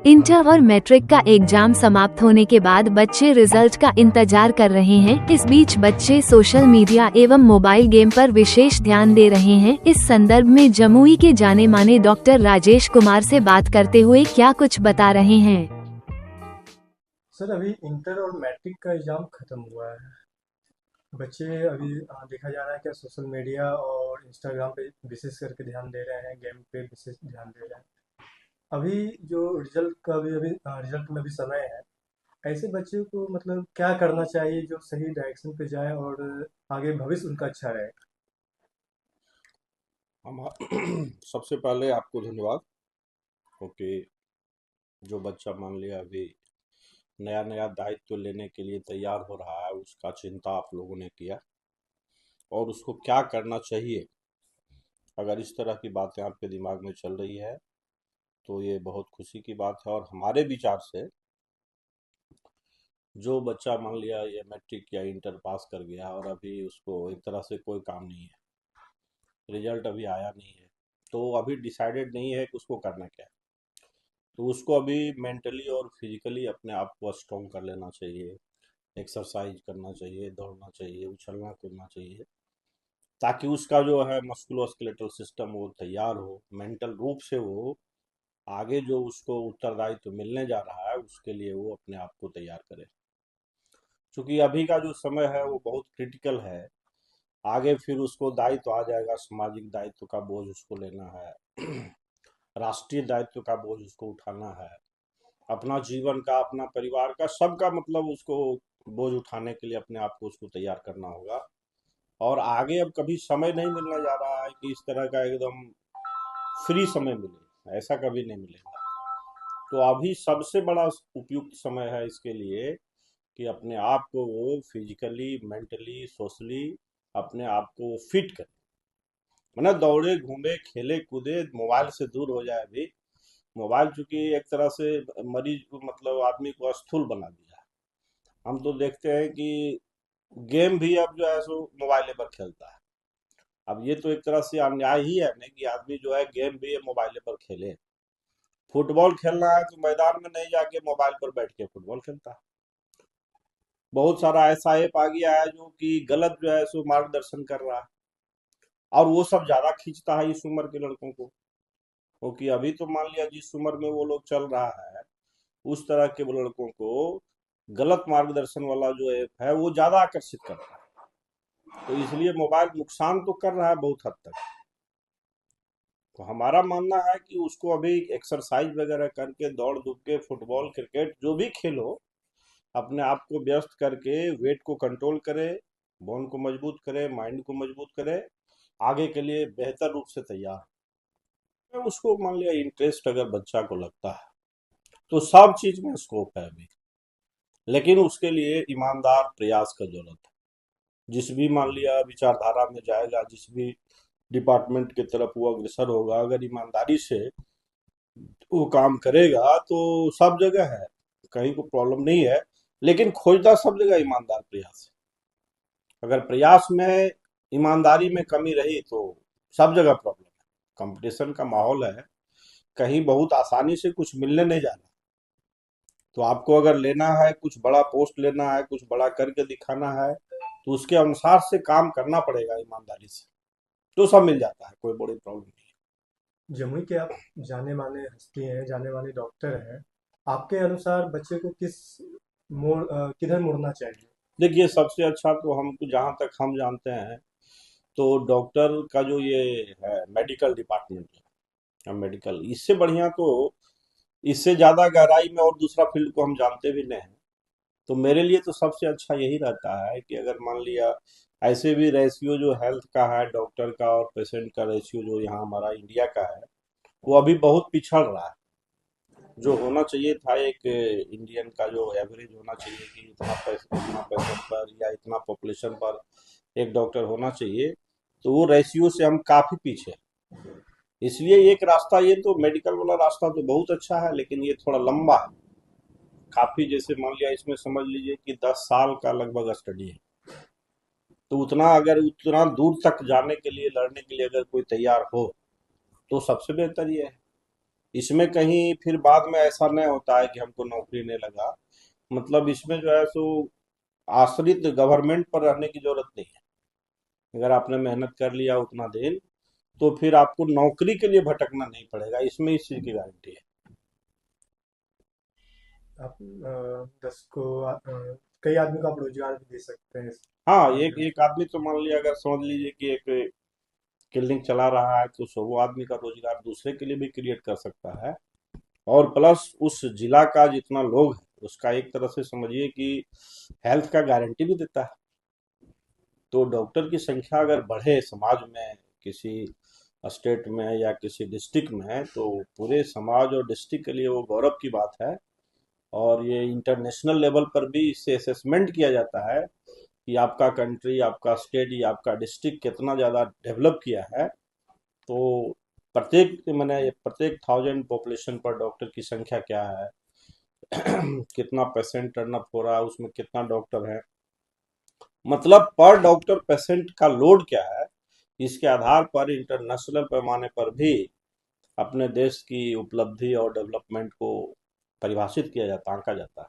Inter और matric का exam समाप्त होने के बाद बच्चे रिजल्ट का इंतजार कर रहे हैं। इस बीच बच्चे सोशल मीडिया एवं मोबाइल गेम पर विशेष ध्यान दे रहे हैं। इस संदर्भ में जमुई के जाने माने डॉक्टर राजेश कुमार से बात करते हुए क्या कुछ बता रहे हैं। सर, अभी इंटर और मैट्रिक का एग्ज़ाम ख़त्म हुआ है। बच्चे अभी देखा जा रहा है क्या सोशल मीडिया और इंस्टाग्राम पे विशेष करके ध्यान दे रहे हैं, गेम पे विशेष ध्यान दे रहे हैं। अभी जो रिजल्ट का अभी अभी रिजल्ट में भी समय है। ऐसे बच्चों को मतलब क्या करना चाहिए जो सही डायरेक्शन पे जाए और आगे भविष्य उनका अच्छा रहे? हम सबसे पहले आपको धन्यवाद। क्योंकि जो बच्चा मान लिया अभी नया नया दायित्व लेने के लिए तैयार हो रहा है, उसका चिंता आप लोगों ने किया और उसको क्या करना चाहिए। अगर इस तरह की बातें आपके दिमाग में चल रही है तो ये बहुत खुशी की बात है। और हमारे विचार से जो बच्चा मान लिया ये मैट्रिक या इंटर पास कर गया और अभी उसको एक तरह से कोई काम नहीं है, रिजल्ट अभी आया नहीं है, तो अभी डिसाइडेड नहीं है कि उसको करना क्या है, तो उसको अभी मेंटली और फिजिकली अपने आप को स्ट्रॉन्ग कर लेना चाहिए। एक्सरसाइज करना चाहिए, दौड़ना चाहिए, उछलना कूदना चाहिए, ताकि उसका जो है मस्कुलोस्केलेटल सिस्टम वो तैयार हो, मेंटल रूप से वो आगे जो उसको उत्तरदायित्व मिलने जा रहा है उसके लिए वो अपने आप को तैयार करे। क्योंकि अभी का जो समय है वो बहुत क्रिटिकल है। आगे फिर उसको दायित्व आ जाएगा, सामाजिक दायित्व का बोझ उसको लेना है राष्ट्रीय दायित्व का बोझ उसको उठाना है, अपना जीवन का, अपना परिवार का, सबका मतलब उसको बोझ उठाने के लिए अपने आप को उसको तैयार करना होगा। और आगे अब कभी समय नहीं मिलने जा रहा है कि इस तरह का एकदम फ्री समय मिले, ऐसा कभी नहीं मिलेगा। तो अभी सबसे बड़ा उपयुक्त समय है इसके लिए कि अपने आप को वो फिजिकली, मेंटली, सोशली अपने आप को फिट करे, मतलब दौड़े, घूमे, खेले, कूदे, मोबाइल से दूर हो जाए। अभी मोबाइल चूंकि एक तरह से मरीज को, मतलब आदमी को स्थूल बना दिया है। हम तो देखते हैं कि गेम भी अब जो है सो मोबाइल पर खेलता है। अब ये तो एक तरह से अन्याय ही है ना कि आदमी जो है गेम भी मोबाइल पर खेले। फुटबॉल खेलना है तो मैदान में नहीं जाके मोबाइल पर बैठ के फुटबॉल खेलता है। बहुत सारा ऐसा ऐप आ गया है जो कि गलत जो है सो मार्गदर्शन कर रहा है, और वो सब ज्यादा खींचता है इस उम्र के लड़कों को। क्योंकि अभी तो मान लिया जिस उम्र में वो लोग चल रहा है उस तरह के लड़कों को गलत मार्गदर्शन वाला जो ऐप है वो ज्यादा आकर्षित करता है। तो इसलिए मोबाइल नुकसान तो कर रहा है बहुत हद तक। तो हमारा मानना है कि उसको अभी एक्सरसाइज वगैरह करके, दौड़ धूप के, फुटबॉल, क्रिकेट जो भी खेलो, अपने आप को व्यस्त करके वेट को कंट्रोल करे, बोन को मजबूत करे, माइंड को मजबूत करे, आगे के लिए बेहतर रूप से तैयार है। उसको मान लिया इंटरेस्ट अगर बच्चा को लगता है तो सब चीज में स्कोप है अभी, लेकिन उसके लिए ईमानदार प्रयास का जरूरत है। जिस भी मान लिया विचारधारा में जाएगा, जिस भी डिपार्टमेंट की तरफ वो अग्रसर होगा, अगर ईमानदारी से वो काम करेगा तो सब जगह है, कहीं को प्रॉब्लम नहीं है। लेकिन खोजदा सब जगह ईमानदार प्रयास है। अगर प्रयास में ईमानदारी में कमी रही तो सब जगह प्रॉब्लम है। कंपटीशन का माहौल है, कहीं बहुत आसानी से कुछ मिलने नहीं जा रहा। तो आपको अगर लेना है, कुछ बड़ा पोस्ट लेना है, कुछ बड़ा करके दिखाना है, तो उसके अनुसार से काम करना पड़ेगा ईमानदारी से, तो सब मिल जाता है, कोई बड़ी प्रॉब्लम नहीं जमुई के आप जाने माने हस्ती हैं, जाने माने डॉक्टर हैं। आपके अनुसार बच्चे को किधर मुड़ना चाहिए? है। देखिए, सबसे अच्छा तो हमको जहाँ तक हम जानते हैं तो डॉक्टर का जो ये है मेडिकल डिपार्टमेंट है, मेडिकल, इससे बढ़िया तो, इससे ज्यादा गहराई में और दूसरा फील्ड को हम जानते भी नहीं हैं। तो मेरे लिए तो सबसे अच्छा यही रहता है कि अगर मान लिया ऐसे भी रेशियो जो हेल्थ का है, डॉक्टर का और पेशेंट का रेशियो जो यहाँ हमारा इंडिया का है, वो अभी बहुत पिछड़ रहा है। जो होना चाहिए था एक इंडियन का जो एवरेज होना चाहिए कि इतना पैसा, इतना पेशेंट पर या इतना पॉपुलेशन पर एक डॉक्टर होना चाहिए, तो वो रेशियो से हम काफी पीछे हैं। इसलिए एक रास्ता, ये तो मेडिकल वाला रास्ता तो बहुत अच्छा है, लेकिन ये थोड़ा लंबा है काफी। जैसे मान लिया इसमें समझ लीजिए कि 10 साल का लगभग स्टडी है। तो उतना, अगर उतना दूर तक जाने के लिए, लड़ने के लिए अगर कोई तैयार हो तो सबसे बेहतर ये है। इसमें कहीं फिर बाद में ऐसा नहीं होता है कि हमको नौकरी नहीं लगा। मतलब इसमें जो है सो आश्रित गवर्नमेंट पर रहने की जरूरत नहीं है। अगर आपने मेहनत कर लिया उतना दिन, तो फिर आपको नौकरी के लिए भटकना नहीं पड़ेगा, इसमें इस चीज की गारंटी है। आप 10 को कई आदमी को आप रोजगार भी दे सकते हैं इस हाँ, एक माध्यम एक से। आदमी तो मान लिया, अगर समझ लीजिए कि एक क्लिनिक चला रहा है, तो सौ आदमी का रोजगार दूसरे के लिए भी क्रिएट कर सकता है। और प्लस उस जिला का जितना लोग है, उसका एक तरह से समझिए कि हेल्थ का गारंटी भी देता है। तो डॉक्टर की संख्या अगर बढ़े समाज में, किसी स्टेट में या किसी डिस्ट्रिक्ट में, तो पूरे समाज और डिस्ट्रिक्ट के लिए वो गौरव की बात है। और ये इंटरनेशनल लेवल पर भी इससे असेसमेंट किया जाता है कि आपका कंट्री, आपका स्टेट या आपका डिस्ट्रिक्ट कितना ज़्यादा डेवलप किया है। तो प्रत्येक मैंने प्रत्येक 1000 पॉपुलेशन पर डॉक्टर की संख्या क्या है, कितना पेशेंट टर्न अप हो रहा है, उसमें कितना डॉक्टर है, मतलब पर डॉक्टर पेशेंट का लोड क्या है, इसके आधार पर इंटरनेशनल पैमाने पर भी अपने देश की उपलब्धि और डेवलपमेंट को परिभाषित किया जाता, आंका जाता है।